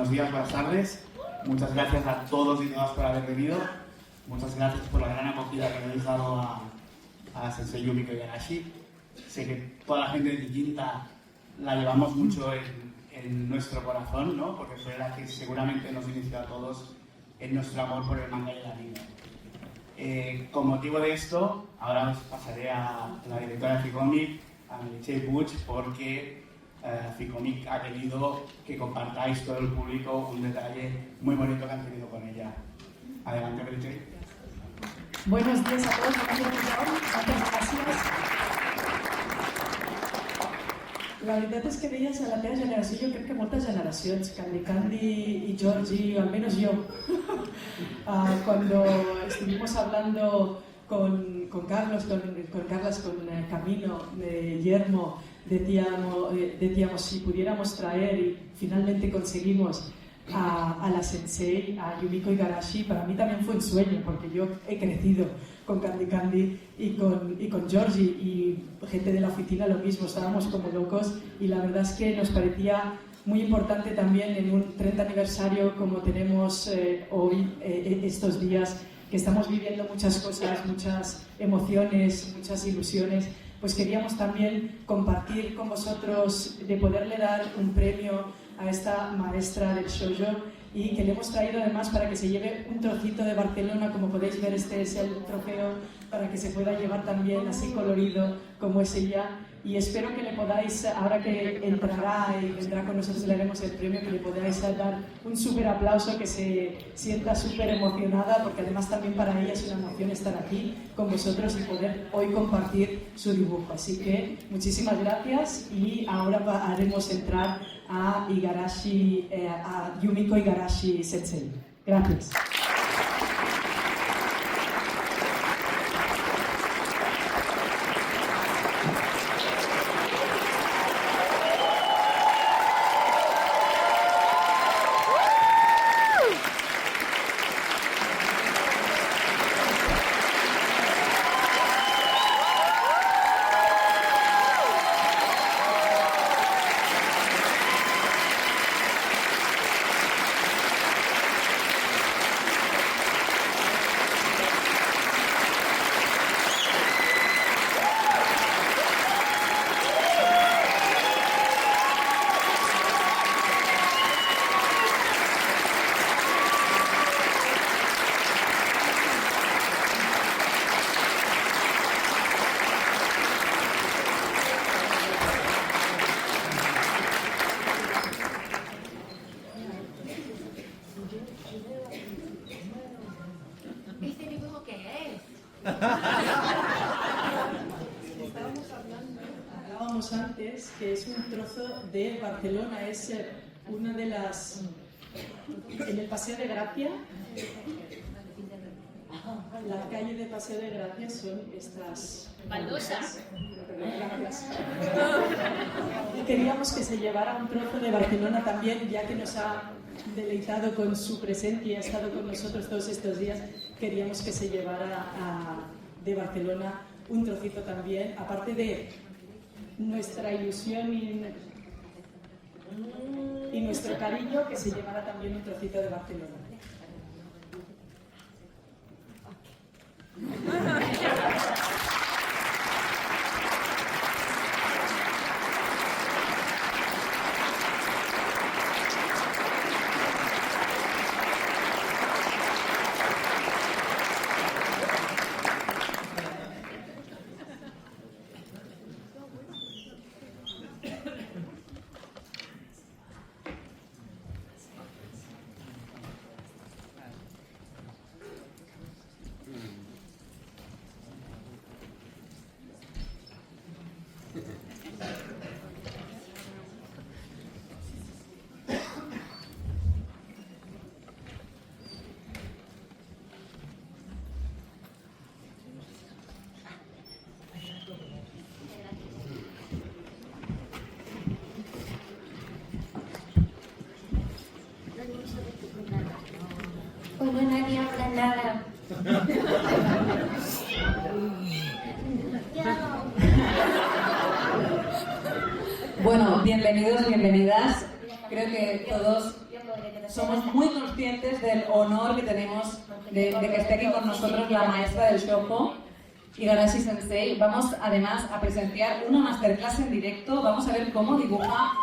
buenos días, buenas tardes. Muchas gracias a todos y todas por haber venido. Muchas gracias por la gran acogida que le habéis dado a Sensei Yumiko Igarashi. Sé que toda la gente de Tiquinta la llevamos mucho en nuestro corazón, ¿no? Porque fue la que seguramente nos inició a todos en nuestro amor por el manga y el anime. Con motivo de esto, ahora os pasaré a la directora de Ficomic, a Meritxell Puig, porque Ficomic ha querido que compartáis todo el público un detalle muy bonito que han tenido con ella. Adelante, Meritxell. Buenos días a todos, buenos días a tothom, moltes gràcies. La veritat és que deies a la teva generació, jo crec que moltes generacions, Candy y Georgie, o al menos yo, cuando estuvimos hablando con Carlos, con Camino, de Yermo, decíamos si pudiéramos traer, y finalmente conseguimos a la sensei, a Yumiko Igarashi. Para mí también fue un sueño, porque yo he crecido con Candy y con Georgie, y gente de la oficina lo mismo, estábamos como locos, y la verdad es que nos parecía muy importante también en un 30 aniversario como tenemos hoy, estos días, que estamos viviendo muchas cosas, muchas emociones, muchas ilusiones, pues queríamos también compartir con vosotros, de poderle dar un premio a esta maestra del shoujo, y que le hemos traído además para que se lleve un trocito de Barcelona. Como podéis ver, este es el trofeo, para que se pueda llevar también así colorido como es ella, y espero que le podáis, ahora que entrará y vendrá con nosotros, le haremos el premio, que le podáis dar un súper aplauso, que se sienta súper emocionada, porque además también para ella es una emoción estar aquí con vosotros y poder hoy compartir su dibujo. Así que muchísimas gracias, y ahora haremos entrar a Igarashi, a Yumiko Igarashi Sensei. Gracias. ¿Este dibujo qué es? Hablábamos antes que es un trozo de Barcelona, es una de las... En el Paseo de Gracia, la calle de Paseo de Gracia son estas... ¿Baldosas? Y queríamos que se llevara un trozo de Barcelona también, ya que nos ha deleitado con su presencia y ha estado con nosotros todos estos días. Queríamos que se llevara de Barcelona un trocito también, aparte de nuestra ilusión y nuestro cariño, que se llevara también un trocito de Barcelona. Bueno, nadie habla nada. Bueno, bienvenidos, bienvenidas. Creo que todos... Yo podré quedar somos muy conscientes del honor que tenemos de que esté aquí con nosotros la maestra del Shoujo, Igarashi Sensei. Vamos además a presenciar una masterclass en directo, vamos a ver cómo dibuja.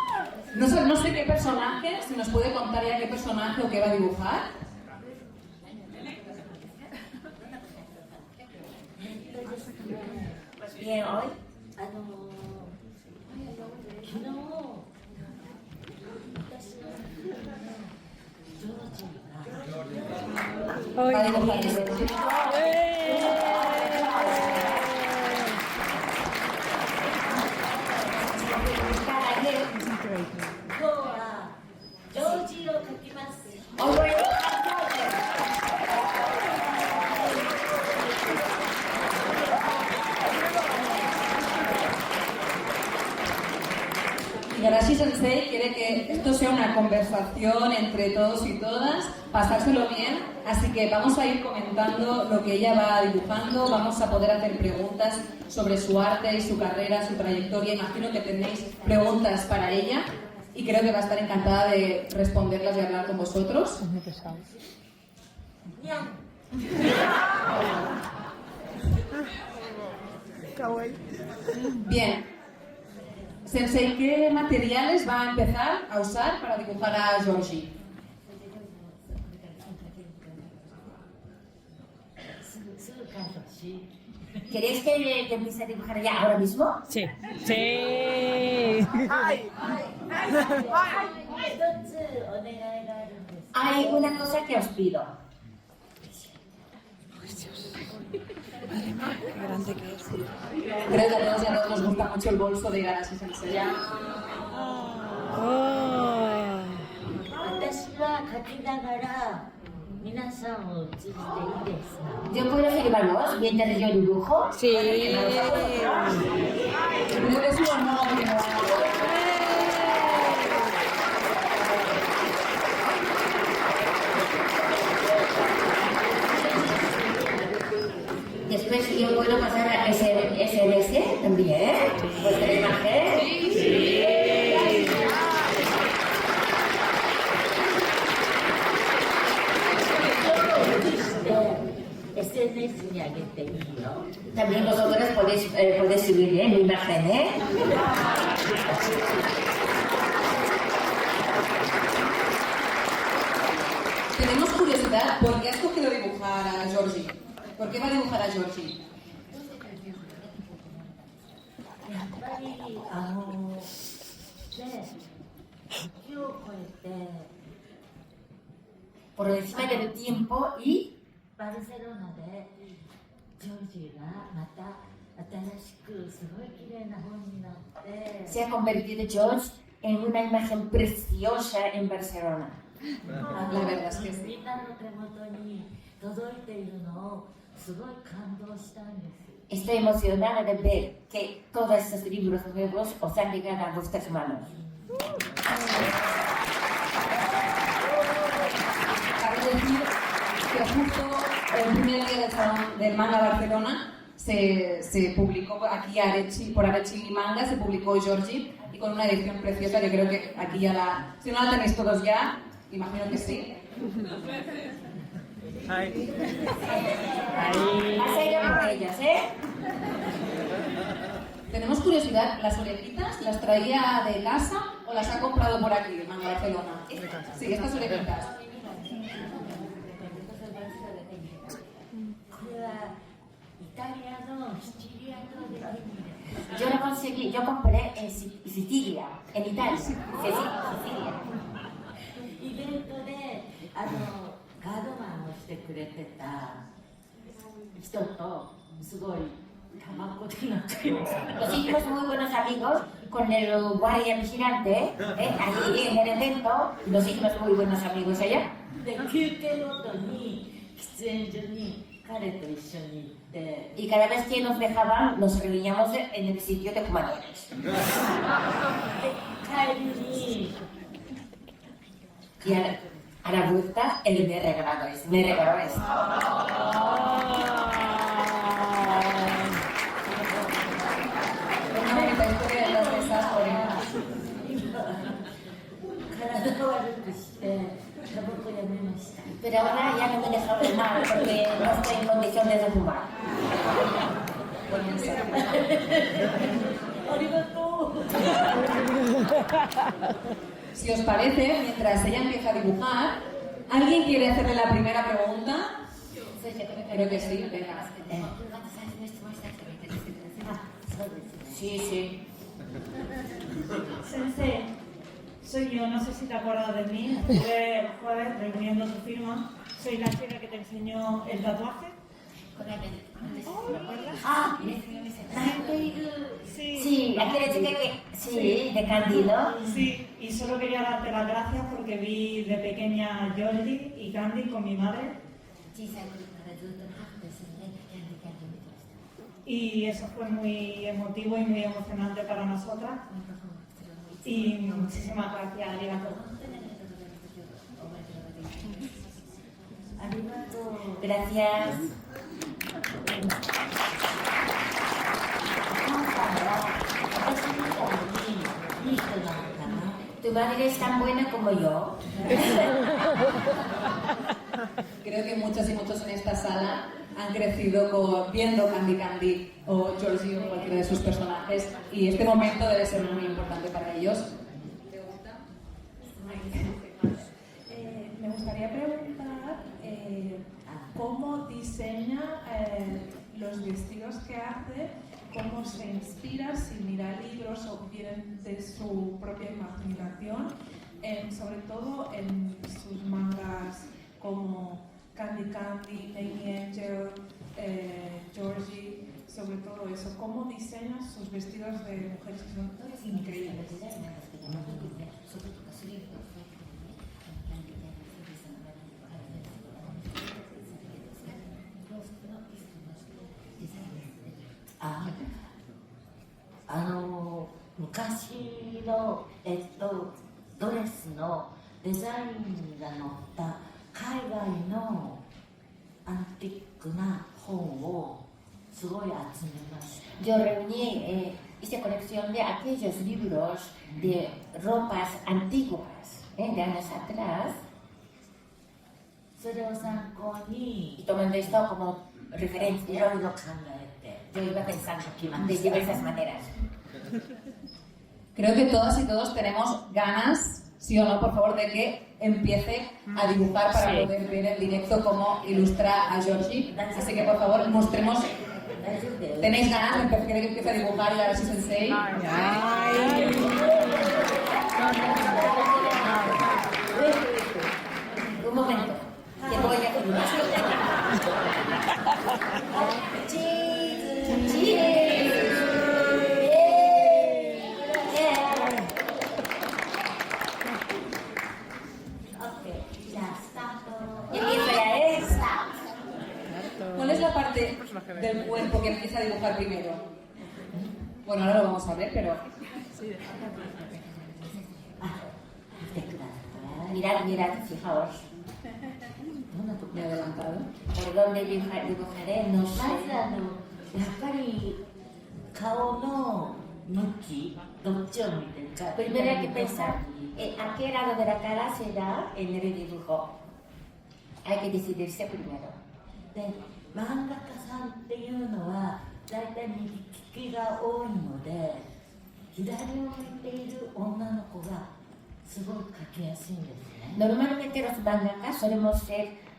No sé qué personaje, si nos puede contar ya qué personaje o qué va a dibujar. Pues bien, hoy, Va a dibujar. Igarashi Sensei quiere que esto sea una conversación entre todos y todas, pasárselo bien, así que vamos a ir comentando lo que ella va dibujando, vamos a poder hacer preguntas sobre su arte y su carrera, su trayectoria. Imagino que tenéis preguntas para ella y creo que va a estar encantada de responderlas y hablar con vosotros. Bien. Sensei, ¿qué materiales va a empezar a usar para dibujar a Georgie? ¿Queréis que empiece a dibujar ya ahora mismo? Sí. Sí. Hay una cosa que os pido. Qué grande que es. Creo que a todos ya nos gusta mucho el bolso de Igarashi Sensei. Oh. ¿Yo puedo firmarlos mientras yo dibujo? Sí. Creo que es un honor. Después yo puedo pasar a SMS también, vuestra imagen. Sí. También vosotros podéis subir mi imagen, ¿eh? Tenemos curiosidad, ¿por qué has cogido dibujar a Georgie? ¿Por qué va a dibujar a Georgie? Por encima del tiempo y se ha convertido George en una imagen preciosa en Barcelona. La verdad es que sí. Estoy emocionada de ver que todos estos libros nuevos os han llegado a vuestras manos. Cabe decir que justo el primer día del Salón del Manga Barcelona se publicó aquí por Arechi Manga, se publicó Georgie y con una edición preciosa que creo que aquí ya la... Si no la tenéis todos ya, imagino que sí. Ay. Vas a ir a por ellas, ¿eh? Tenemos curiosidad, ¿las orejitas las traía de casa o las ha comprado por aquí, de Manga Barcelona? Sí, estas orejitas. Yo lo conseguí, yo compré en Sicilia, en Italia. Sicilia. イベントでガードマンをしてくれてた人とすごいたまこで仲良く Nos hicimos muy buenos amigos con el guardia vigilante, allí en el evento, nos hicimos muy buenos amigos allá. で休憩ごとに喫煙所に彼と一緒に行って Y cada vez que nos dejaban, nos reuníamos en el sitio de fumadores. 帰りに Y a la vuelta, él me regaló esto. Una bonita historia de las de esas orejas. 体を悪くしてタ Pero ahora ya no me deja fumar porque no estoy en condiciones de fumar. Si os parece, mientras ella empieza a dibujar, ¿alguien quiere hacerle la primera pregunta? Creo que sí, venga. Sí, sí. Sensei, soy yo, no sé si te acuerdas de mí. Estuve el jueves reuniendo tu firma. Soy la chica que te enseñó el tatuaje. Ah, sí, aquella chica que... Sí, de Candido. Sí, y solo quería darte las gracias porque vi de pequeña a Jordi y Candy con mi madre. Y eso fue muy emotivo y muy emocionante para nosotras. Y muchísimas gracias, arigato. Gracias. Tu madre es tan buena como yo. Creo que muchas y muchos en esta sala han crecido viendo Candy Candy o Georgie o cualquiera de sus personajes y este momento debe ser muy importante para ellos. ¿Te gusta? Me gustaría preguntar cómo diseña los vestidos que hace, cómo se inspira, si mira libros o vienen de su propia imaginación, sobre todo en sus mangas como Candy Candy, Amy Angel, Georgie, sobre todo eso. ¿Cómo diseña sus vestidos de mujeres que son increíbles? Ah, 昔の、ドレスのデザインが載った海外のアンティックな本をすごい集めました。 Yo reuní, hice colección de aquellos libros de ropas antiguas, de años atrás, それを参考に y tomando esto como い referencia, ろいろ考えて yo iba pensando de diversas maneras. Creo que todas y todos tenemos ganas, sí o no, por favor, de que empiece a dibujar para poder ver en directo cómo ilustra a Georgie. Así que, por favor, mostremos. ¿Tenéis ganas de que empiece a dibujar y a ver si sensei? Un momento, que voy a filmar. ¿Cuál es la parte del cuerpo que empieza a dibujar primero? Bueno, ahora lo vamos a ver, pero... Mirad, mirad, fijaos. Me he adelantado. ¿Por dónde dibujaré? No ま sé. ずやっぱり顔の向きどっちを向いてるか Primero hay que pensar a qué lado de la cara se da en el dibujo. Hay que decidirse primero. で漫画家さんっていうのはだいたい右利きが多いので左を向いている女の子がすごい描きやすいんですね。 Normalmente los mangakas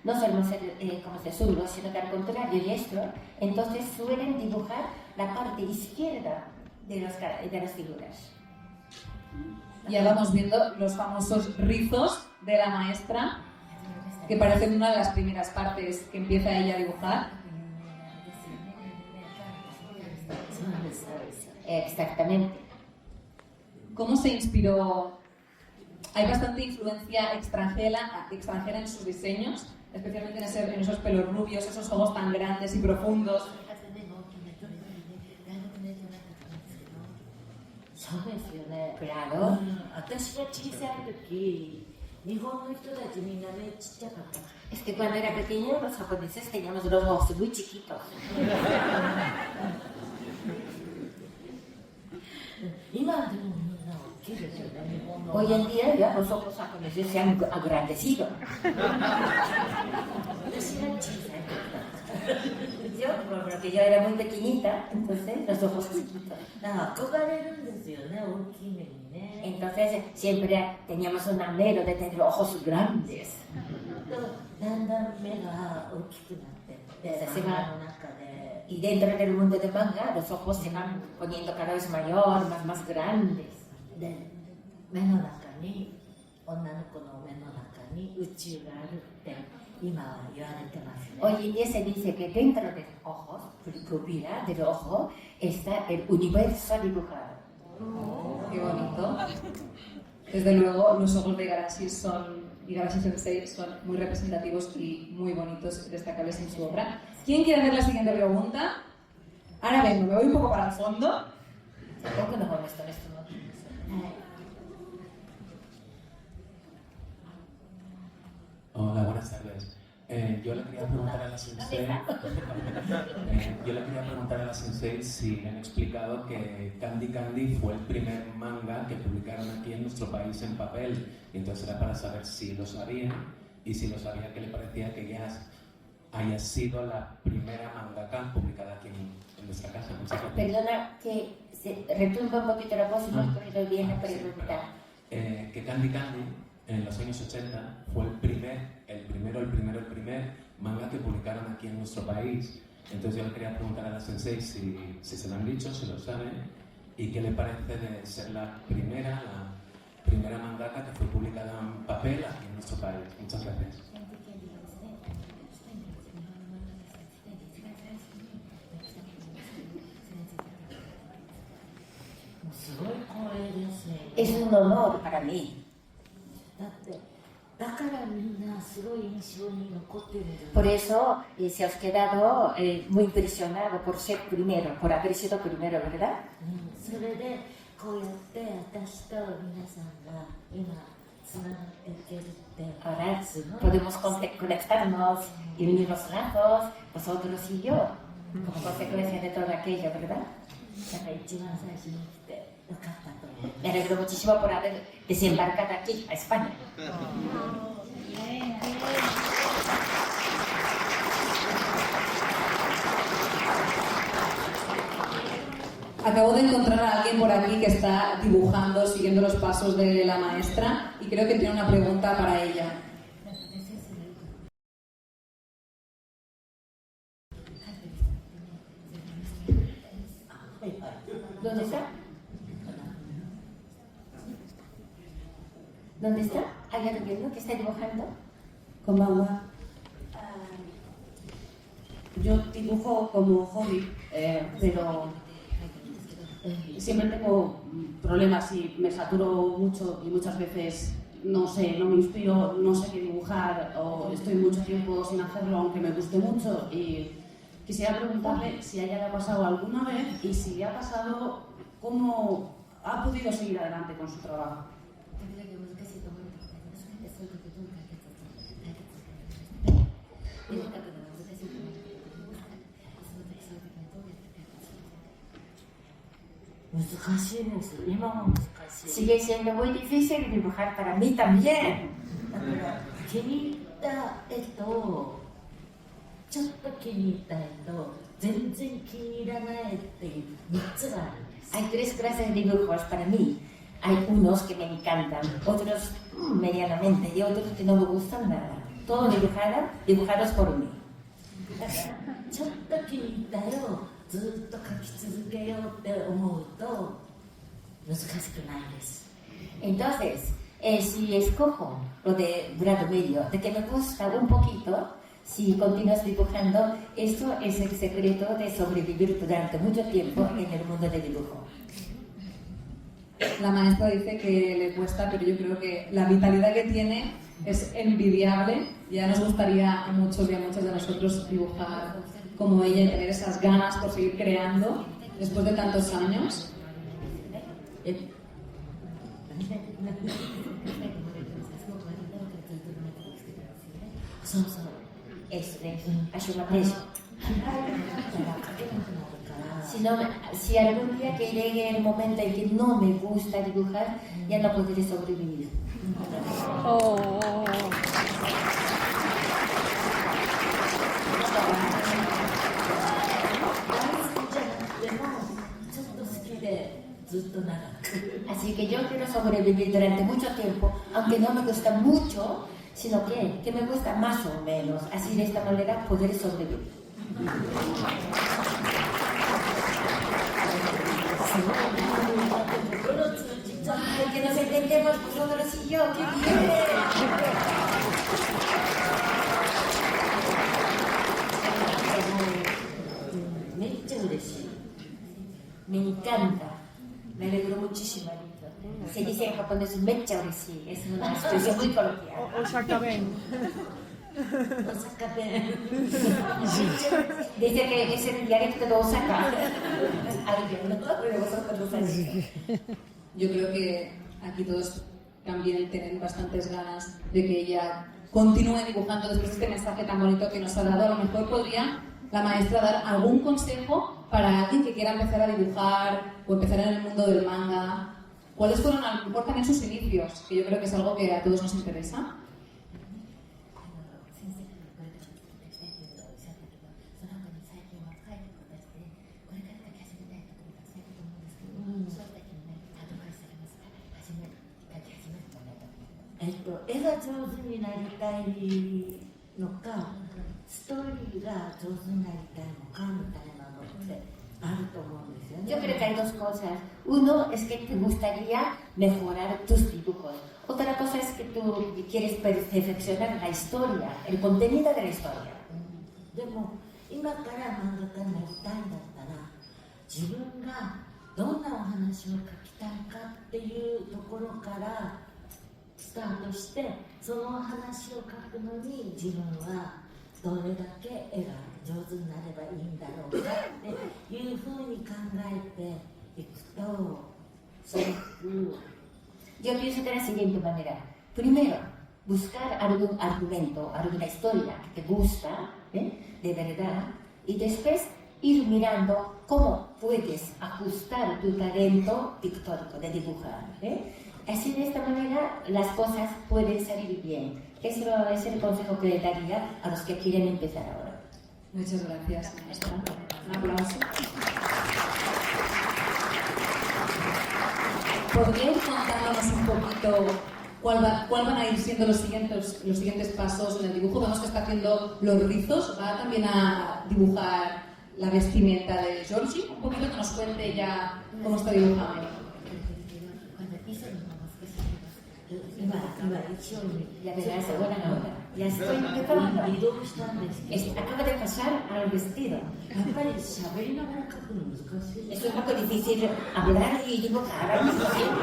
no solemos ser como se zurdos, sino que al contrario, diestro. Entonces suelen dibujar la parte izquierda de las figuras. Ya vamos viendo los famosos rizos de la maestra, que parecen una de las primeras partes que empieza ella a dibujar. Exactamente. ¿Cómo se inspiró? Hay bastante influencia extranjera en sus diseños, especialmente en esos pelos rubios, esos ojos tan grandes y profundos. そうですよね。 Claro. 私が小さい時、日本の人たちみんなねちっちゃかった。 Es que cuando era pequeño los japoneses teníamos los ojos muy chiquitos. 今でもみんな大きいですよね、日本の。 Hoy en día ya los ojos japoneses se han agrandecido. 私が小さい時だった。 Yo, porque yo era muy pequeñita, entonces los ojos chiquitos. だから憧れるんですよね、大きい目にね。 Entonces siempre teníamos un anhelo de tener ojos grandes. だんだん目が大きくなってって漫画の中で。 Y dentro del mundo de manga, los ojos se van poniendo cada vez mayor, más grandes. で、目の中に、女の子の目の中に宇宙があるって今は言われてますね。 Hoy en día se dice que dentro de los ojos, pupila del ojo, está el universo dibujado. Qué bonito. Desde luego, los ojos de Igarashi Igarashi Sensei son muy representativos y muy bonitos, destacables en su obra. ¿Quién quiere hacer la siguiente pregunta? Ahora vengo, me voy un poco para el fondo. Supongo que no con esto, no. Hola, buenas tardes. Yo le quería preguntar a la sensei, si le han explicado que Candy Candy fue el primer manga que publicaron aquí en nuestro país en papel. Y entonces era para saber si lo sabía y si lo sabía, ¿qué le parecía que ella haya sido la primera mangaka publicada aquí en nuestra casa? Muchas gracias. Perdona que se retumba un poquito la voz y no he oído bien la pregunta. Que Candy Candy en los años 80 fue el primer manga que publicaron aquí en nuestro país. Entonces yo le quería preguntar a la sensei si se lo han dicho, si lo saben, y qué le parece de ser la primera mangaka que fue publicada en papel aquí en nuestro país. Muchas gracias. Es un honor para mí. だからみんなすごい印象に残ってるんじゃない。 Por eso se os quedado muy impresionado por ser primero, por haber sido primero, ¿verdad? それでこうやって私と皆さんが今つながっていけるって Ahora すごい。 podemos conectarnos y unir los lazos, vosotros y yo, como consecuencia de todo aquello, ¿verdad? だから一番最初に来てよかったと思う。 Me alegro muchísimo por haber desembarcado aquí, a España. Acabo de encontrar a alguien por aquí que está dibujando, siguiendo los pasos de la maestra, y creo que tiene una pregunta para ella. ¿Dónde está? ¿Dónde está? ¿Hay alguien que está dibujando? Konbanwa. Yo dibujo como hobby, pero siempre tengo problemas y me saturo mucho y muchas veces no sé, no me inspiro, no sé qué dibujar o estoy mucho tiempo sin hacerlo aunque me guste mucho y quisiera preguntarle si a ella le ha pasado alguna vez y si le ha pasado, cómo ha podido seguir adelante con su trabajo. Sigue siendo muy difícil dibujar para mí también. 気に入った絵とちょっと気に入った絵と全然気に入らない絵っていう3つがあるんです。 Hay tres clases de dibujos para mí. Hay unos que me encantan, otros medianamente y otros que no me gustan nada. Todos dibujados por mí. だからちょっと気に入った絵をずっと描き続けようって思うと難しくないです。 Entonces, si escojo lo de grado medio, de que me gusta un poquito, si continúas dibujando, esto es el secreto de sobrevivir durante mucho tiempo en el mundo del dibujo. La maestra dice que le cuesta, pero yo creo que la vitalidad que tiene es envidiable. Ya nos gustaría a muchos y a muchas de nosotros dibujar como ella y tener esas ganas por seguir creando después de tantos años. Si algún día que llegue el momento en que no me gusta dibujar, ya no podré sobrevivir. Oh. ずっと長く Así que yo quiero sobrevivir durante mucho tiempo, aunque no me gusta mucho, sino que me gusta más o menos. Así de esta manera poder sobrevivir. Ay, que nos entendemos vosotros y yo, ¡qué bien! Me encanta, me alegro muchísimo. Se dice en japonés mecha ureshi, es una expresión muy coloquial. Osaka Ben. Osaka Ben. Dice que es el dialecto de Osaka. Alguien, ¿no? Pero vosotros no sabéis. Yo creo que aquí todos también tienen bastantes ganas de que ella continúe dibujando después de este mensaje tan bonito que nos ha dado. A lo mejor podría la maestra dar algún consejo para alguien que quiera empezar a dibujar o empezar en el mundo del manga. ¿Cuáles fueron a lo mejor también sus inicios? Que yo creo que es algo que a todos nos interesa. Yo creo que hay dos cosas. Uno es que te gustaría mejorar tus dibujos. Otra cosa es que tú quieres perfeccionar la historia, el contenido de la historia. でも今から漫画家になりたいんだったら自分がどんなお話を描きたいかっていうところからスタートしてそのお話を描くのに自分はどれだけ絵が上手になればいいんだろうかっていうふうに考えていくとすごく Yo pienso de la siguiente manera. Primero, buscar algún argumento, alguna historia que te gusta, de verdad, y después ir mirando cómo puedes ajustar tu talento pictórico de dibujar. Así de esta manera las cosas pueden salir bien. Ese es el consejo que le daría a los que quieren empezar ahora. Muchas gracias, maestra. Un aplauso. ¿Podría ir contándonos un poquito cuál van a ir siendo los siguientes pasos en el dibujo? Vemos que está haciendo los rizos, va también a dibujar la vestimenta de Georgie. Un poquito que nos cuente ya cómo está dibujando. Ya verás, buena nota. Ya estoy empezando. Acaba de pasar al vestido. Es un poco difícil hablar y dibujar al mismo tiempo.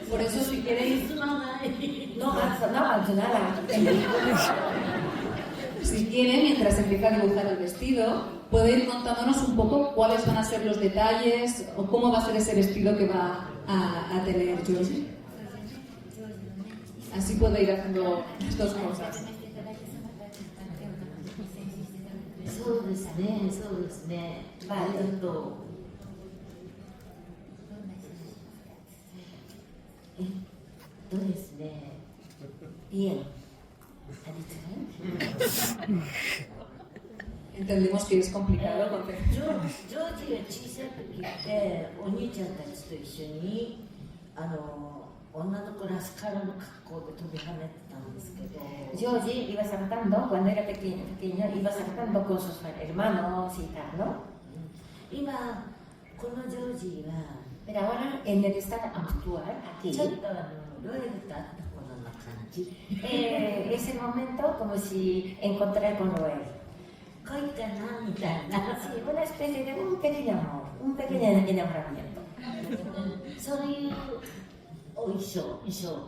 Por eso, si queréis, no avanzo nada. Si quiere, mientras empieza a dibujar el vestido, puede ir contándonos un poco cuáles van a ser los detalles o cómo va a ser ese vestido que va a tener Georgie. Así puede ir haciendo las dos cosas. そうですね、そうですね。ですね。Bien. Entendemos que es complicado porque ジョージが小さい時ってお兄ちゃんたちと一緒に女の子らスカラの格好で飛び跳ねてたんですけど Georgie iba saltando, cuando era pequeño, iba saltando con sus hermanos y tal, ¿no? 今このジョージは Pero ahora, en el estado actual, aquí, ちょっとロエルと会った頃な感じ es el momento como si encontrar con Roel. 恋かなみたいな Sí, una especie de un pequeño amor, un pequeño enamoramiento. そういう衣装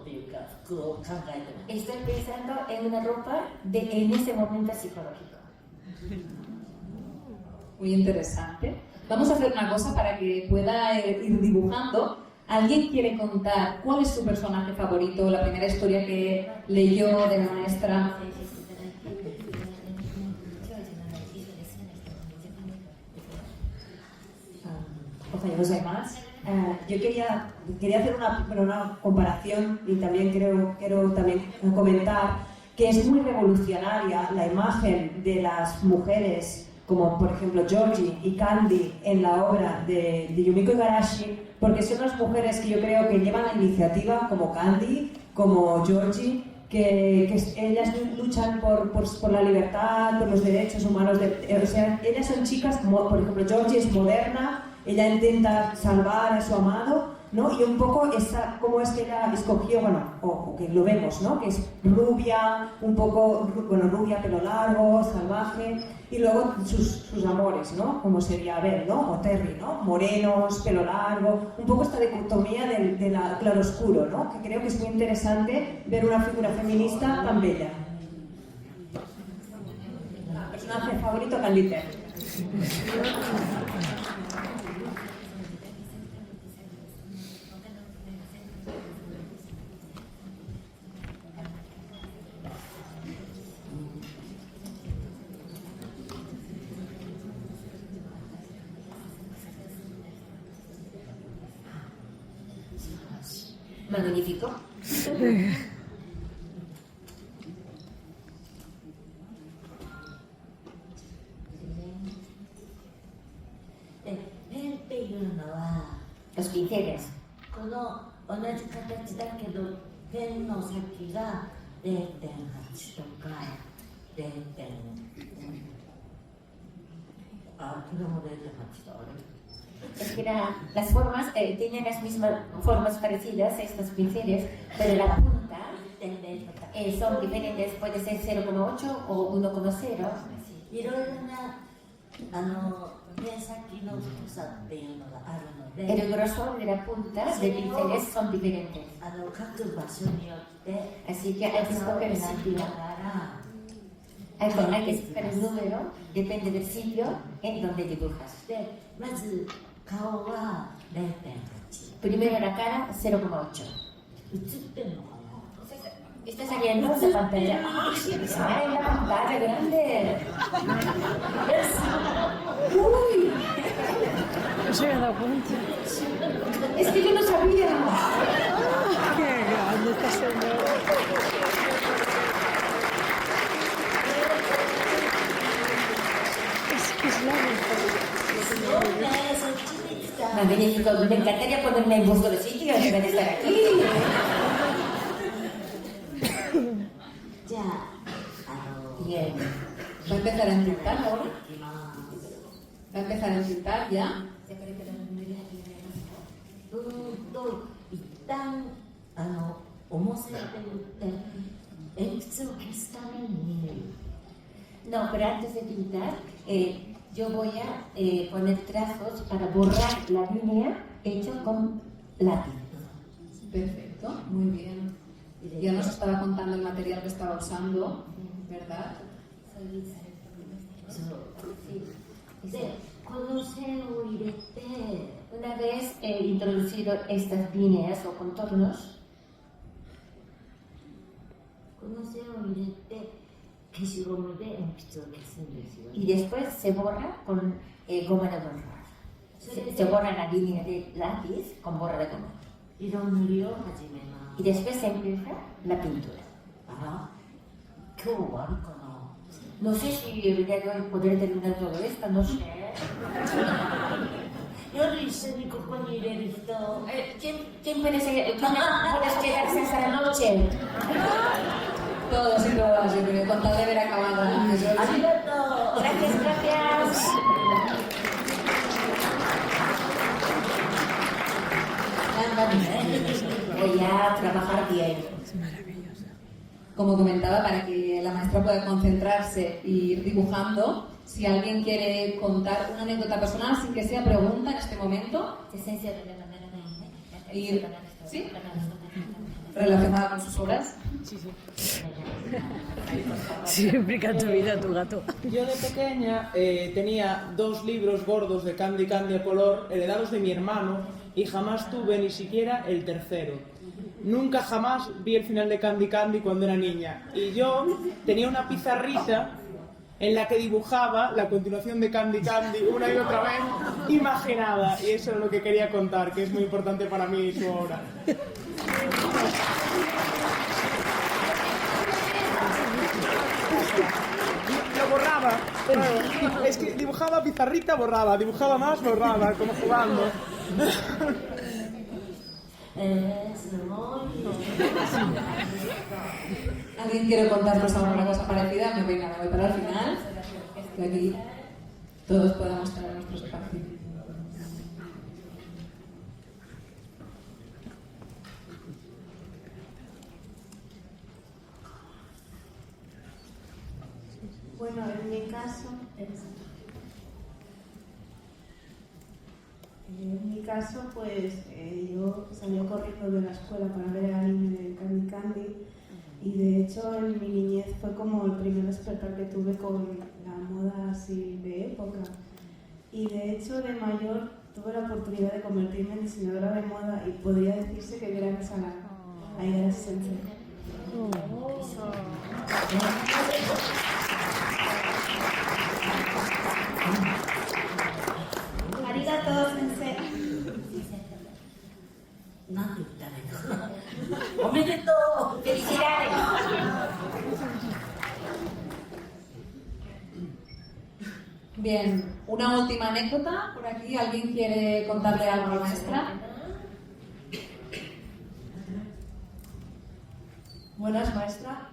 っていうか服を考えてます Estoy pensando en una ropa en ese momento psicológico. muy interesante. Vamos a hacer una cosa para que pueda ir dibujando. ¿Alguien quiere contar cuál es su personaje favorito, la primera historia que leyó de la maestra? Yo quería hacer una comparación y también quiero comentar que es muy revolucionaria la imagen de las mujeres como por ejemplo Georgie y Candy en la obra de Yumiko Igarashi, porque son las mujeres que yo creo que llevan la iniciativa, como Candy, como Georgie, que ellas luchan por la libertad, por los derechos humanos. O sea, ellas son chicas, como por ejemplo Georgie es moderna, ella intenta salvar a su amado, ¿no? Y un poco cómo es que ella escogió, o que lo vemos, ¿no? Que es rubia, un poco, rubia, pelo largo, salvaje, y luego sus amores, ¿no? Como sería Abel, ¿no? O Terry, ¿no? Morenos, pelo largo, un poco esta dicotomía del claroscuro, ¿no? Que creo que es muy interesante ver una figura feminista tan bella. Personaje favorito, Candy. Magnífico. Los pinceles. この同じ形だけどペンの先が 0.8 とか 0.、あ、これも 0.8 だ、あれ Es que las formas tienen las mismas formas parecidas, estos pinceles, pero la punta son diferentes, puede ser 0,8 o 1,0. いろいろなペン先の太さっていうのがあるので、 El grosor de las puntas de pinceles son diferentes. 各場所によって Así que hay que escoger el sitio. Hay que escoger el número, depende del sitio en donde dibujas. で、まず顔は 0.8. Primero la cara, 0,8. 映ってんのかな? Está saliendo en la pantalla. ¡Ay, la pantalla grande! ¡Uy! No se había dado cuenta. Es que yo no sabía. ¡Qué grande esta señora! Es que es la mejor. Magnífico, me encantaría ponerme en vuestro sitio en vez de estar aquí. Bien. ¿Va a empezar a entintar ahora? ¿Va a empezar a entintar ya? 一旦重せて鉛筆を消すために No, pero antes de pintar, yo voy a poner trazos para borrar la línea hecha con lápiz. Perfecto, muy bien. Ya nos estaba contando el material que estaba usando, ¿verdad? で、この線を入れて Una vez introducido estas líneas o contornos, この線を入れて消しゴムで鉛筆を消すんですよね。 y después se borra con goma de borrar. Se borra la línea de lápiz con borra de goma. 色塗りを始めます。 Y después se empieza la pintura. あら、今日はあるかな? No sé si el día de hoy podré terminar todo esto, no sé. 夜一緒にここに入れる人 ¿Quién puede quedarse hasta la noche? Todos y todas, yo creo, con tal de ver acabado. ありがとう Gracias, gracias. Voy a trabajar bien. Es maravillosa. Como comentaba, para que la maestra pueda concentrarse e ir dibujando, si alguien quiere contar una anécdota personal sin que sea pregunta en este momento, y, ¿sí? Relacionada con sus obras. Sí, sí. Siempre que tu vida tu gato. Yo de pequeña tenía 2 libros gordos de Candy Candy a color heredados de mi hermano y jamás tuve ni siquiera el tercero. Nunca jamás vi el final de Candy Candy cuando era niña. Y yo tenía una pizarrita en la que dibujaba la continuación de Candy Candy una y otra vez, imaginada. Y eso es lo que quería contar, que es muy importante para mí su obra. Lo borraba. Claro. Es que dibujaba pizarrita, borraba. Dibujaba más, borraba, como jugando. ¿Alguien quiere contarnos alguna cosa parecida? Me voy para el final. Que aquí todos podamos tener nuestro espacio. Bueno, en mi caso, pues yo salí corriendo de la escuela para ver el anime de Candy Candy, y de hecho en mi niñez fue como el primer despertar que tuve con la moda así de época, y de hecho de mayor tuve la oportunidad de convertirme en diseñadora de moda y podría decirse que gracias a Igarashi Sensei. Arigato, Sensei. ¡Felicidades! Bien, una última anécdota por aquí. ¿Alguien quiere contarle algo a la maestra? Buenas, maestra.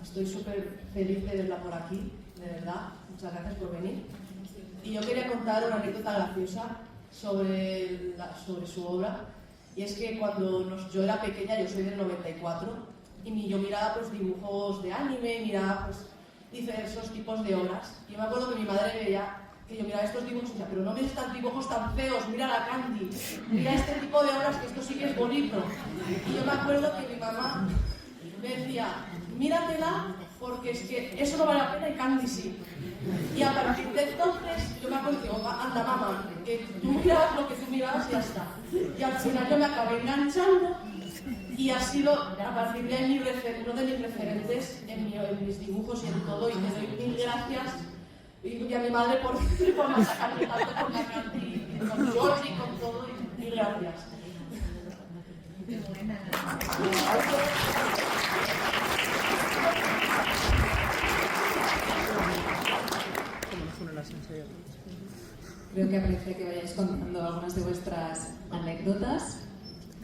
Estoy súper feliz de verla por aquí, de verdad. Muchas gracias por venir. Y yo quería contar una anécdota graciosa sobre su obra. Y es que cuando yo era pequeña, yo soy del 94, y yo miraba pues dibujos de anime, miraba pues diversos tipos de obras. Y yo me acuerdo que mi madre veía que yo miraba estos dibujos y decía, pero no mires estos dibujos tan feos, mira la Candy, mira este tipo de obras que esto sí que es bonito. Y yo me acuerdo que mi mamá me decía, míratela porque es que eso no vale la pena y Candy sí. Y a partir de entonces yo me acuerdo, digo, anda mamá, que tú miras lo que tú mirabas y ya está. Y al final yo me acabé enganchando y ha sido a partir de ahí uno de mis referentes en mis dibujos y en todo, y te doy mil gracias y a mi madre por sacarme tanto con la Candy, con George y con todo, y mil gracias. Creo que aprecio que vayáis contando algunas de vuestras anécdotas.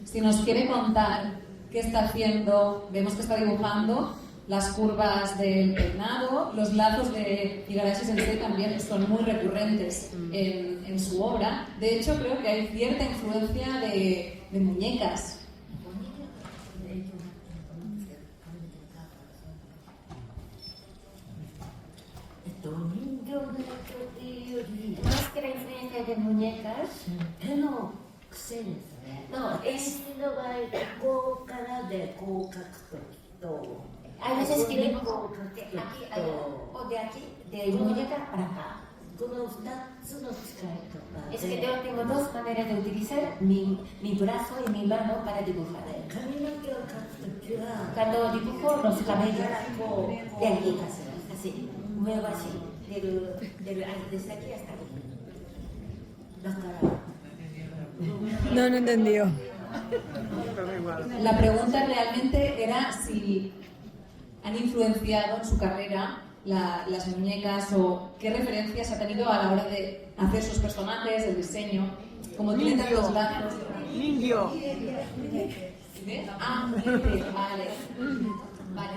Si nos quiere contar qué está haciendo, vemos que está dibujando las curvas del peinado, los lazos de Igarashi Sensei también son muy recurrentes en su obra. De hecho, creo que hay cierta influencia de muñecas. Más que la influencia de muñecas, no, es... Hay veces que dibujo de aquí o de aquí, de muñeca para acá. Es que yo tengo dos maneras de utilizar mi brazo y mi mano para dibujar. Cuando dibujo los cabellos de aquí, así, muevo así, desde aquí hasta aquí. No entendió. La pregunta realmente era si han influenciado en su carrera las muñecas o qué referencias ha tenido a la hora de hacer sus personajes, el diseño, como tienen tantos lazos. Indio. Ah, vale.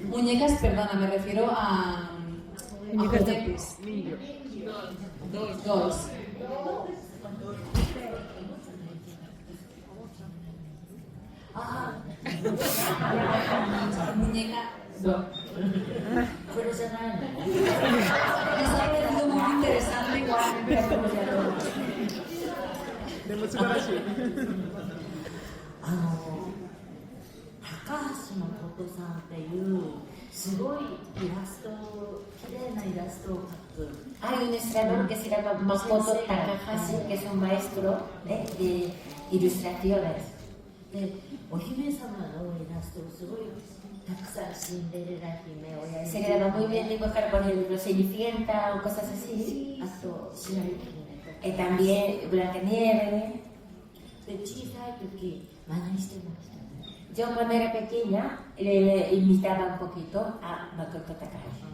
Muñecas, perdona, me refiero a juguetes. Dos. Muñeca. Pero se nada. Es algo muy interesante igualmente. De mucho corazón. 高橋誠さんっていうすごいイラスト、綺麗なイラストを描く。Hay un ilustrador que se llama Makoto Takahashi, que es un maestro de ilustraciones. で、お姫様のイラストをすごい Se le daba muy bien dibujar, por ejemplo, Cenicienta o cosas así. También Blancanieves. Yo cuando era pequeña le imitaba un poquito a Makoto Takahashi.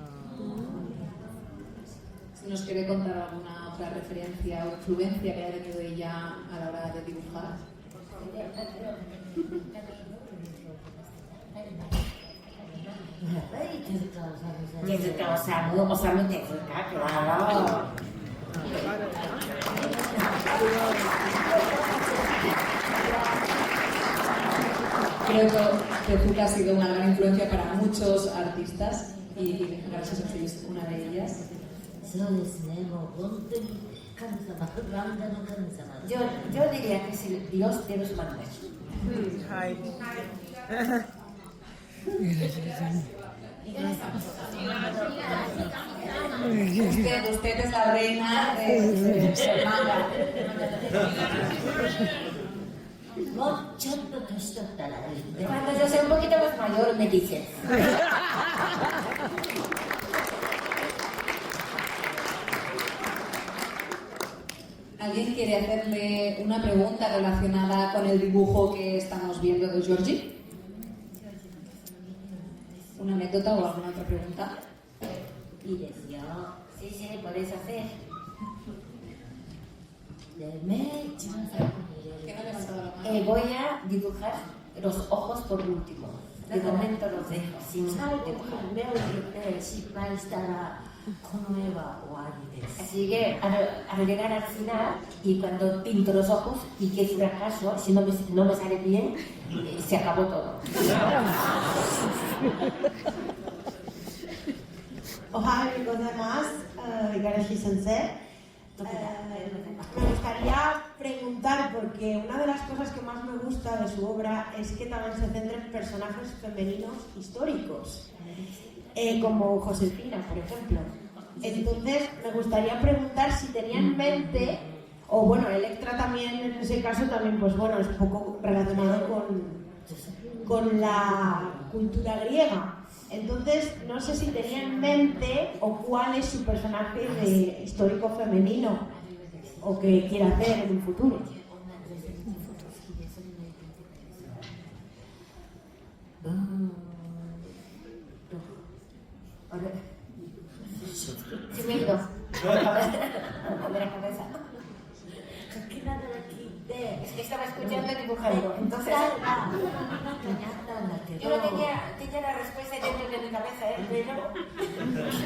Si nos quiere contar alguna otra referencia o influencia que haya tenido ella a la hora de dibujar. Tezuka Osamu Tezuka, claro. Creo que Tezuka ha sido una gran influencia para muchos artistas y gracias a ti es una de ellas. Yo diría que es el dios de los mangas. Usted es la reina de manga. Cuando yo sea un poquito más mayor me dices. ¿Alguien quiere hacerle una pregunta relacionada con el dibujo que estamos viendo de Giorgi? ¿Una anécdota o alguna otra pregunta? Sí, podéis hacer. Voy a dibujar los ojos por último. De momento los dejo sin dibujar. Así que al llegar al final y cuando pinto los ojos y que es fracaso, si no me sale bien, se acabó todo. Ohayou gozaimasu, Igarashi Sensei. Me gustaría preguntar, porque una de las cosas que más me gusta de su obra es que también se centra en personajes femeninos históricos, como Josefina, por ejemplo. Entonces, me gustaría preguntar si tenía en mente, o bueno, Electra también, en ese caso también, pues bueno, es un poco relacionado con la cultura griega. Entonces, no sé si tenía en mente o cuál es su personaje histórico femenino o que quiera hacer en un futuro. Sí, me he ido. De la cabeza. Es que estaba escuchando y dibujando. Entonces, yo no tenía la respuesta dentro de mi cabeza,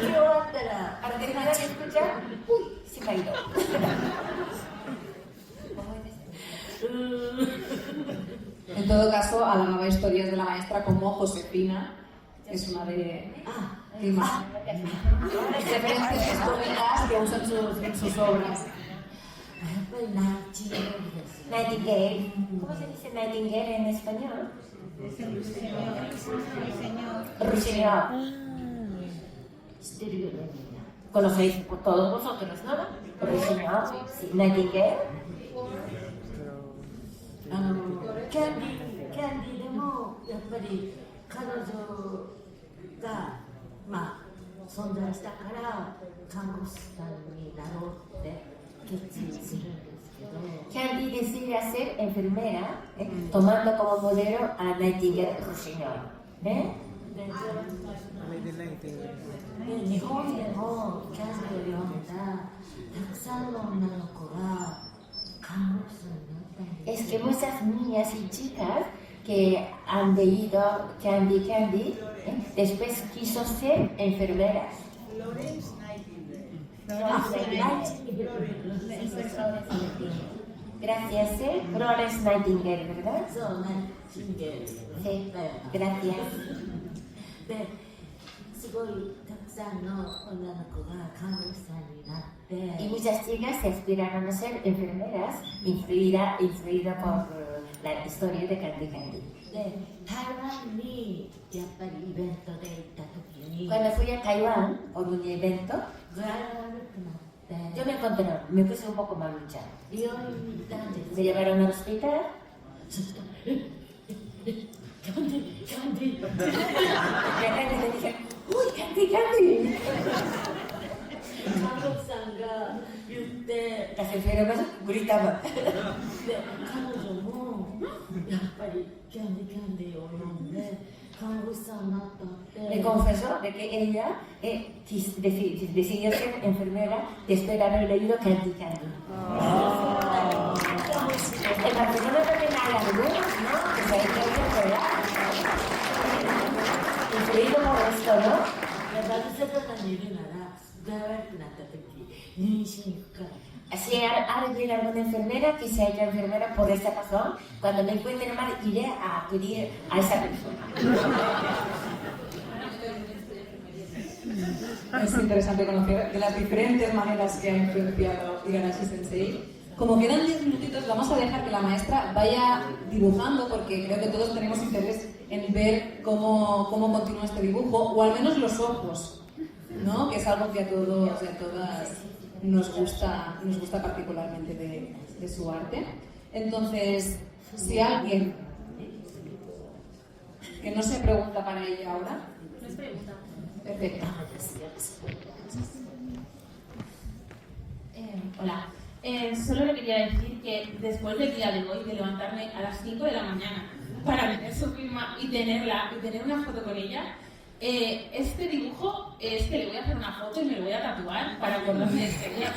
pero al terminar de escuchar, uy, se me ha ido. En todo caso, alababa historias de la maestra como Josefina, que es una de más referencias históricas que usan en sus obras. Nightingale. ¿Cómo se dice Nightingale en español? Ruiseñor. Conocéis todos vosotros, ¿no? Ruiseñor, sí. Nightingale. キャンディでもやっぱり彼女が存在したから看護師さんになろうって決意するんですけど Candy decide ser enfermera, tomando como modelo a Nightingale Ruiseñor. 日本でもキャンディを読んだたくさんの女の子が看護師になったんです。 Es que muchas niñas y chicas que han leído Candy, después quiso ser enfermeras. Florence Gracias, Florence Nightingale, ¿verdad? Sí, gracias. すごいたくさんの女の子が看護師さんになって Y muchas chicas se aspiraron a ser enfermeras, influida por la historia de Candy. で台湾にやっぱりイベントで行った時に Cuando fui a Taiwán por un evento, 具合が悪くなって yo me puse un poco malucha. 病院に行ったんです Me llevaron al hospital. Candy, Candy. Y la gente le dije, uy, Candy, Candy. Las enfermeras gritaban. Me confesó de que ella decidió ser enfermera después de haber leído Candy Candy. En Barcelona también hay algunos, ¿no? Que se ha hecho enfermera. Influido por esto, ¿no? 妊娠不可 Si hay alguna enfermera que se ha hecho enfermera por esta razón, cuando me encuentre mal iré a acudir a esa persona. Es interesante conocer de las diferentes maneras que ha influenciado Igarashi Sensei. Como quedan 10 minutitos, vamos a dejar que la maestra vaya dibujando, porque creo que todos tenemos interés en ver cómo continúa este dibujo, o al menos los ojos, ¿no? Que es algo que a todos y a todas nos gusta particularmente de su arte. Entonces, si alguien que no se pregunta para ella ahora. No es pregunta. Perfecto. Hola. Solo le quería decir que después del día de hoy, de levantarme a las 5 de la mañana para ver su firma y tener una foto con ella, este dibujo es que le voy a hacer una foto y me lo voy a tatuar para acordarme de este día.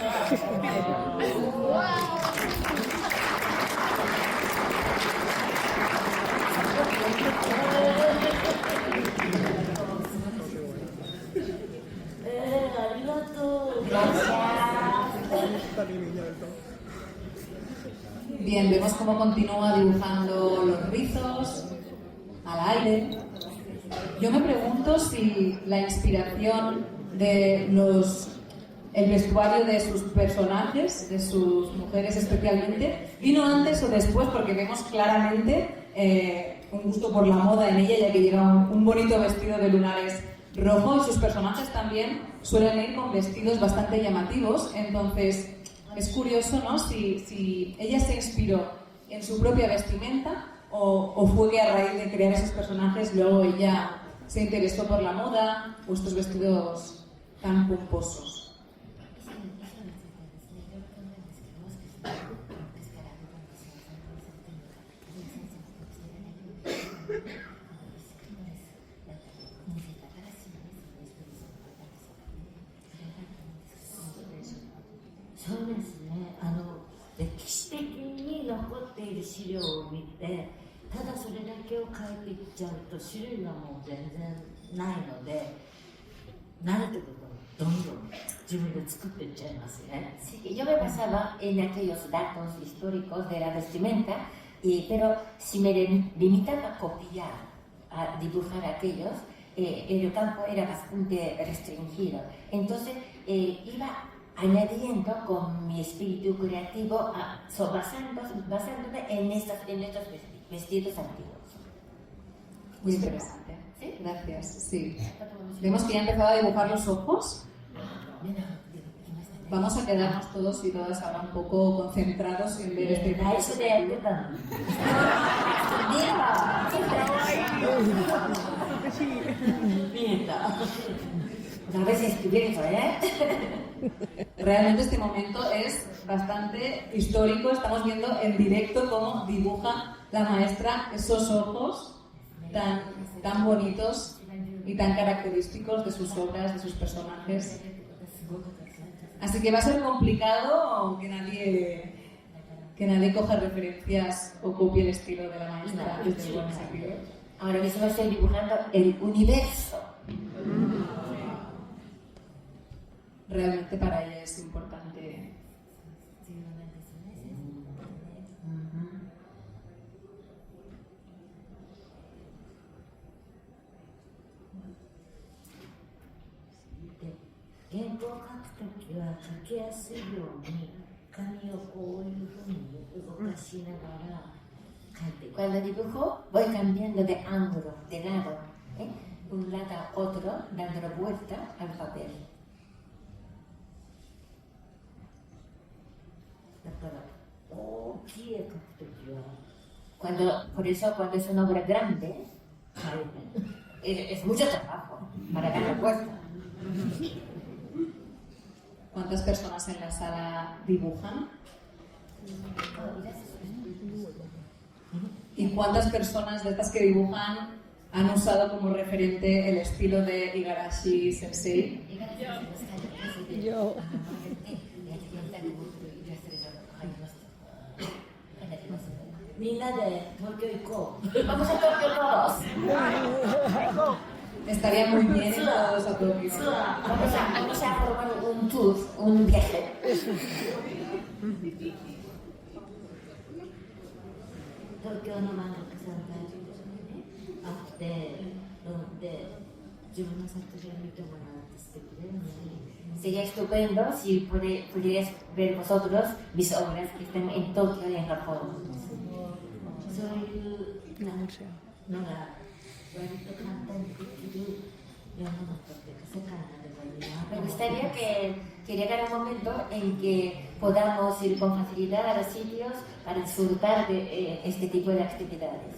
Bien, vemos cómo continúa dibujando los rizos al aire. Yo me pregunto si la inspiración de el vestuario de sus personajes, de sus mujeres especialmente, vino antes o después, porque vemos claramente un gusto por la moda en ella, ya que lleva un bonito vestido de lunares rojo, y sus personajes también suelen ir con vestidos bastante llamativos. Entonces es curioso, ¿no? Si ella se inspiró en su propia vestimenta o fue que a raíz de crear esos personajes luego ella se interesó por la moda o estos vestidos tan pomposos. Sí, yo me basaba en aquellos datos históricos de la vestimenta, pero si me limitaba a copiar, a dibujar aquellos, el campo era bastante restringido. Entonces iba añadiendo con mi espíritu creativo, basándome en estos vestidos antiguos. Muy interesante. ¿Sí? Gracias. Sí. Vemos que ya ha empezado a dibujar los ojos. Vamos a quedarnos todos y todas ahora un poco concentrados en ver este dibujo. A veces escribiendo, Realmente este momento es bastante histórico. Estamos viendo en directo cómo dibuja la maestra esos ojos tan bonitos y tan característicos de sus obras, de sus personajes. Así que va a ser complicado que nadie coja referencias o copie el estilo de la maestra desde el buen sentido. Ahora mismo estoy dibujando el universo. Realmente para ella es importante. Cuando dibujo voy cambiando de ángulo, de lado, un lado a otro, dando vuelta al papel. Por eso, cuando es una obra grande, Es mucho trabajo para cada puesta. ¿Cuántas personas en la sala dibujan? ¿Y cuántas personas de estas que dibujan han usado como referente el estilo de Igarashi Sensei? Yo. Vamos a Tokio todos. Estaría muy bien ir todos a Tokio. Vamos a formar un tour, un viaje. Sería estupendo si pudierais ver vosotros mis obras que están en Tokio y en Japón. Me gustaría que llegara un momento en que podamos ir con facilidad a los sitios para disfrutar de este tipo de actividades.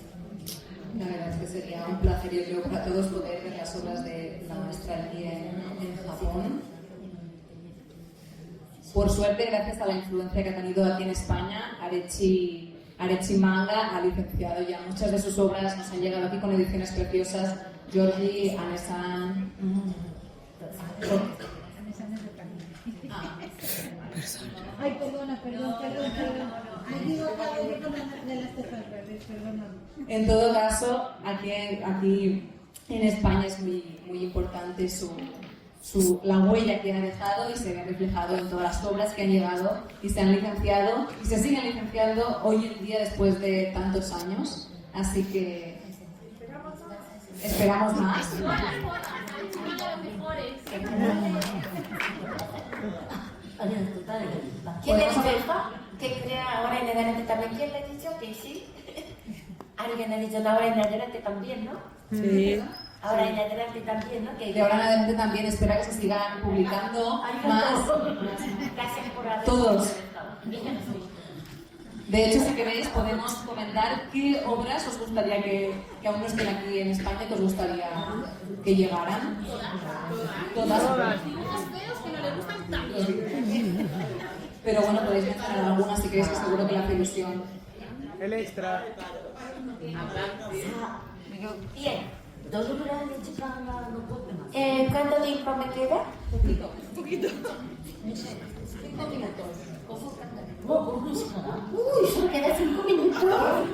La verdad es que sería un placer, yo creo, para todos poder ver las obras de la maestra aquí en Japón. Por suerte, gracias a la influencia que ha tenido aquí en España, Arechi Manga ha licenciado ya muchas de sus obras, nos han llegado aquí con ediciones preciosas. Georgie, Anesan. Ay, perdón. Me digo de las cejas verdes, perdona. En todo caso, aquí en España es muy importante la huella que ha dejado y se ve reflejado en todas las obras que han llegado y se han licenciado y se siguen licenciando hoy en día después de tantos años. Así que esperamos más. ¿Quién le ha dicho esto? ¿Que crea ahora en adelante también? ¿Quién le ha dicho que sí? Alguien ha dicho ahora en adelante también, ¿no? Sí. Ahora en adelante también, ¿no? De ahora en adelante también espera que se sigan publicando más. Todos. De hecho, si queréis, podemos comentar qué obras os gustaría que aún no estén aquí en España, que os gustaría que llegaran. Todas. Dibujos feos que no le gustan también. Pero bueno, podéis mencionar algunas si queréis, que seguro que le hace ilusión. El extra. Bien. ¿Cuánto tiempo me queda? Poquito. 5 minutos. Uy, solo queda 5 minutos.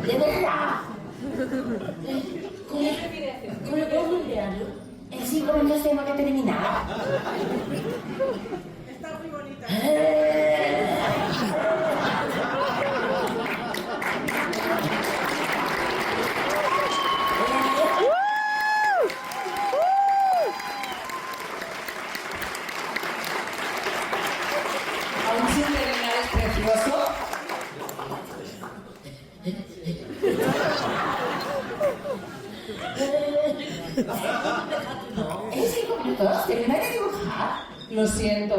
De verdad. ¿Cómo lo puedo olvidar? En 5 minutos tengo que terminar. Está muy bonita. Aún sin terminar es precioso. ¿En 5 minutos terminar de dibujar? Lo siento.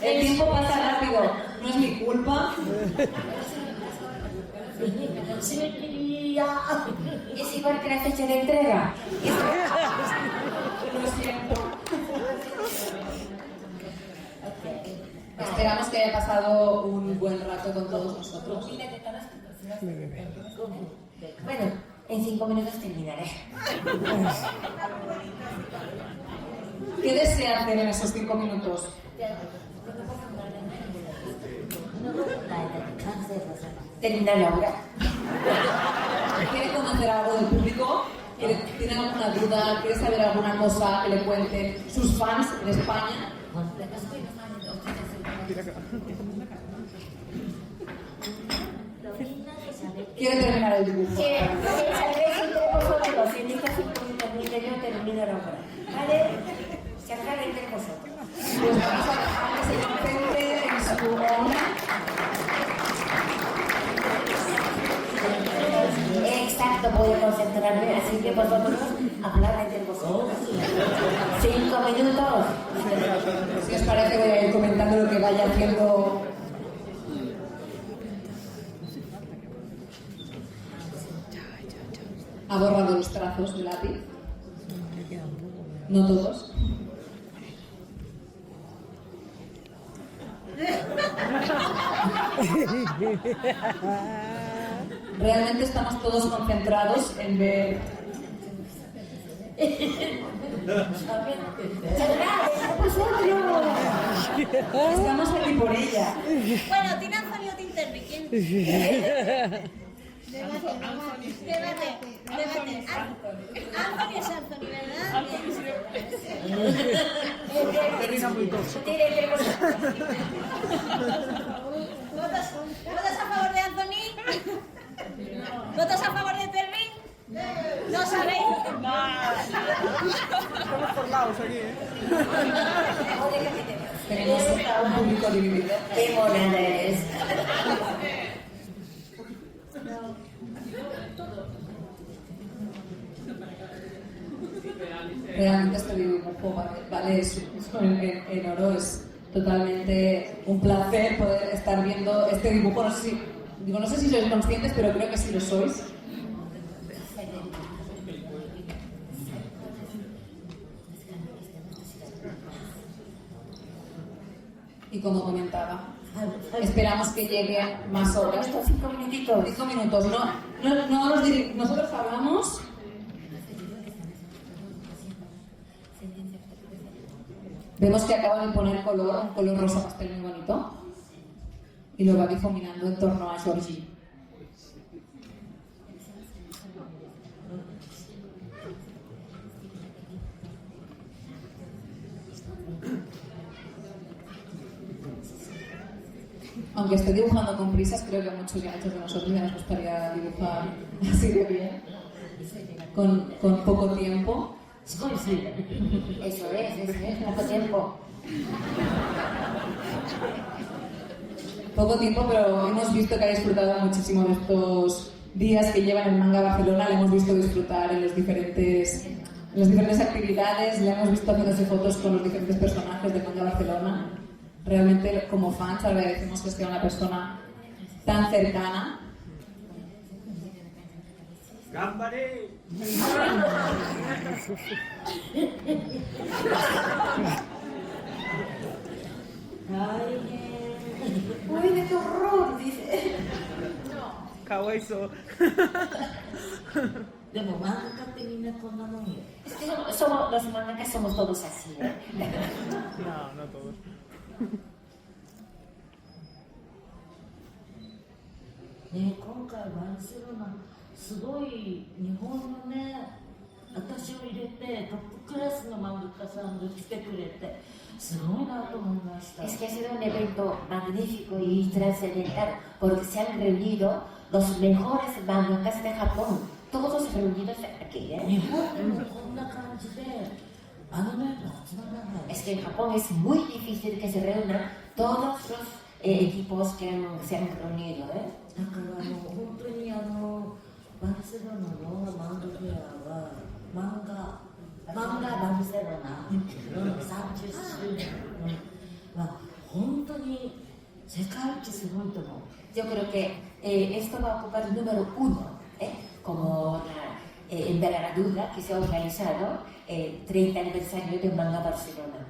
El tiempo pasa rápido. No es mi culpa. Es igual que la fecha de entrega. Lo siento. Esperamos que haya pasado un buen rato con todos nosotros. Bueno, en 5 minutos terminaré. ¿Qué desea hacer en esos 5 minutos? Terminar la obra. ¿Quiere conocer algo del público? ¿Tiene alguna duda? ¿Quiere saber alguna cosa que le cuenten sus fans de España? ¿Quiere terminar el dibujo? Entre vosotros, en estas 5 minutos ni que yo termino la obra. ¿Vale? Se acaba entre vosotros. Pues vamos a dejar que se concentre en su obra. Exacto, puedo concentrarme, así que vosotros hablad entre vosotros. 5 minutos. Si os parece, voy a ir comentando lo que vaya haciendo. ha borrado los trazos de lápiz. No todos. Realmente estamos todos concentrados en ver. Estamos aquí por ella. Bueno, tiene Antonio Tinterri. ¿Quién? Debate. Anthony es Anthony, ¿verdad? ¿Votas a favor de Anthony? ¿Votas a favor de Terry? ¿No sabéis? Estamos por lados aquí, ¿eh? Tenemos un público dividido. ¡Qué monada eres! Realmente este dibujo vale en oro. Es totalmente un placer poder estar viendo este dibujo. No sé si sois conscientes, pero creo que sí lo sois. Y como comentaba, esperamos que lleguen más obras. 5 minutitos. 5 minutos. Nosotros hablamos. Vemos que acaba de poner un color rosa pastel muy bonito. Y lo va difuminando en torno a Georgie. Aunque esté dibujando con prisas, creo que a muchos de nosotros ya nos gustaría dibujar así de bien, con poco tiempo. Eso es, poco tiempo. Poco tiempo, pero hemos visto que ha disfrutado muchísimo de estos días que llevan en Manga Barcelona. Le hemos visto disfrutar en las diferentes actividades, le hemos visto haciéndose fotos con los diferentes personajes de Manga Barcelona. Realmente, como fans, agradecemos que sea una persona tan cercana. ¡Gámbare! ¡Uy, qué horror! Dice. ¡Kawaii-so! Deも漫画家ってみんなこんなもんよ。 Es que los mangakas somos todos así, ¿eh? No todos. ね、今回バルセロナすごい日本のね、私を入れてトップクラスの漫画家さんが来てくれてすごいなと思いました。 Es que ha sido un evento magnífico y trascendental porque se han reunido los mejores mangakas de Japón, todos reunidos aquí, ¿eh? 日本でもこんな感じであのメンバー集まらない。 Es que en Japón es muy difícil que se reúnan todos los equipos que se han reunido, ¿eh? だから本当にバルセロナの漫画フェアは漫画バルセロナ30周年は本当に世界一すごいと思う。 Yo creo que esto va a ocupar el número 1, como la envergadura que se ha organizado el 30 aniversario de Manga Barcelona.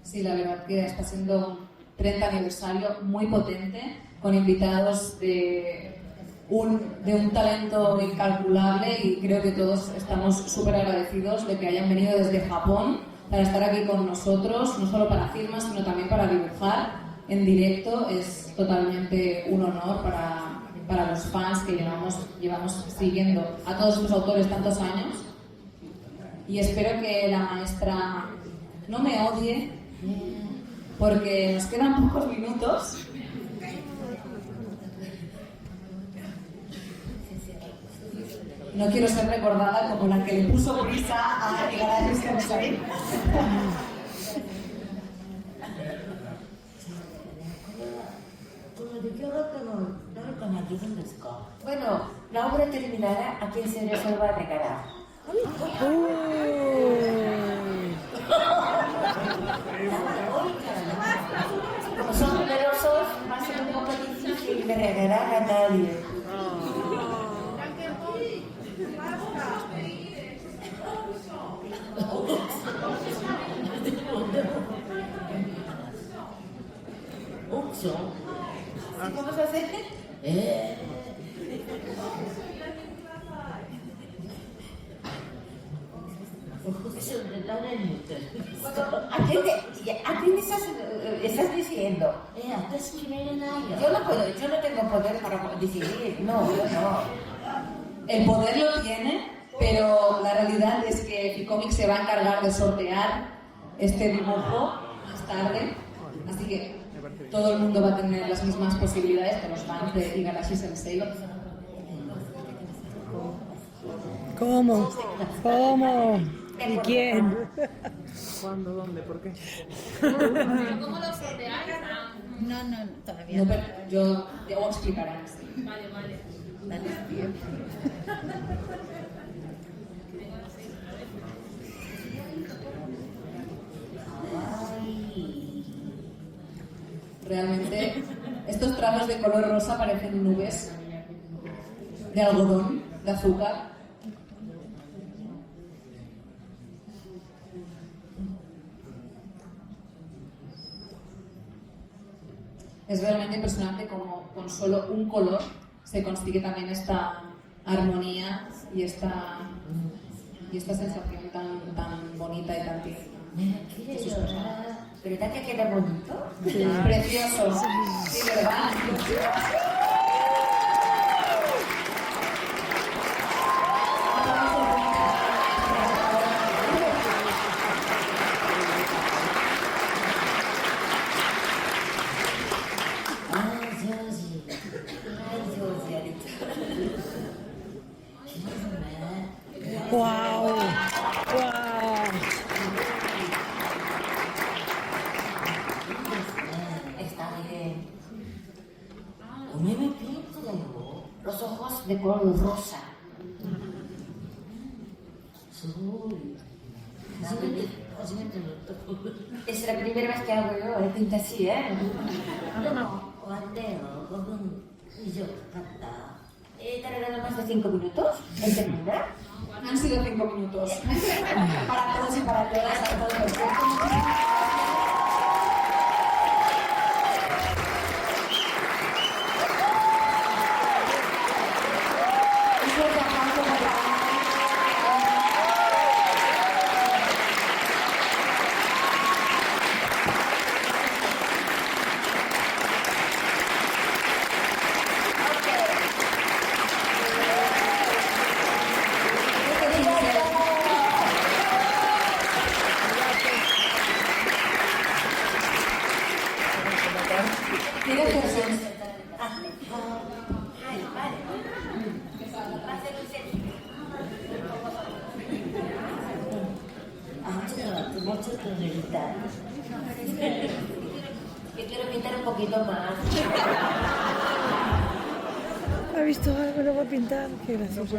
Sí, la verdad que está siendo un 30 aniversario muy potente, con invitados de un talento incalculable, y creo que todos estamos súper agradecidos de que hayan venido desde Japón para estar aquí con nosotros, no solo para firmas, sino también para dibujar en directo. Es totalmente un honor para los fans que llevamos siguiendo a todos estos autores tantos años, y espero que la maestra no me odie porque nos quedan pocos minutos. No quiero ser recordada como la que le puso prisa a llegar a Cristian. Bueno, la obra terminada, ¿a quién se les va a regalar? Como son numerosos, va a ser un poco difícil de regalar a nadie. mucho. ¿Qué vamos a hacer? ¿A quién estás diciendo? Yo no tengo poder para decidir. No, yo no. El poder lo tiene, pero la realidad es que Ficomic se va a encargar de sortear este dibujo más tarde. Así que todo el mundo va a tener las mismas posibilidades que los fans de Igarashi Sensei. ¿Cómo? ¿Cómo? ¿Y quién? ¿Cuándo? ¿Dónde? ¿Por qué? ¿Cómo lo sorteáis? No, todavía no. Pero yo te voy a explicar. Vale. Dale tiempo. Realmente, estos trazos de color rosa parecen nubes de algodón, de azúcar. Es realmente impresionante cómo con solo un color se consigue también esta armonía y esta sensación tan bonita y tan tierna. ¿Verdad que queda bonito? Sí. Precioso. Sí, ¿verdad? ¡Wow! ¡Wow! Está bien. Me pinto los ojos de color rosa. Es la primera vez que hago yo, me pinto así, ¿eh? ¿Tardará más de 5 minutos en terminar? Han sido 5 minutos. Para todos y para todas, a todos los Yo quiero pintar un poquito más. ¿Ha visto algo? Lo voy a pintar. Qué gracioso.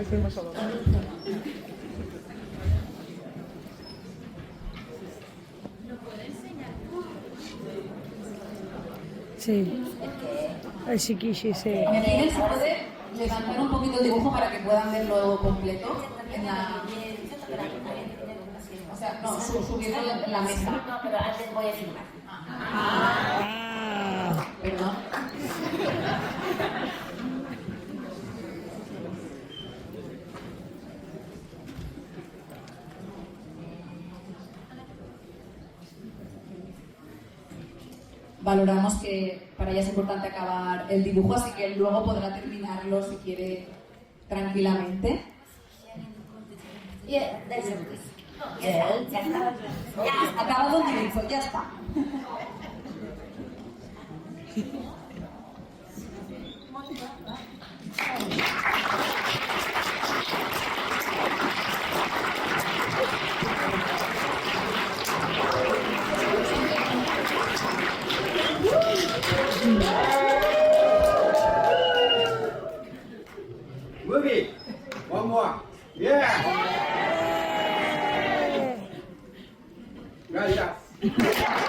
Sí. El shikishi, sí. ¿Quién se puede levantar un poquito el dibujo para que puedan verlo completo? O sea, no, subirlo en la mesa. No, pero antes voy a filmar. Perdón. Valoramos que para ella es importante acabar el dibujo, así que luego podrá terminarlo si quiere tranquilamente. Ya está. Ya, acabado el dibujo, ya está. Movie. One more. Yeah. Right, yeah.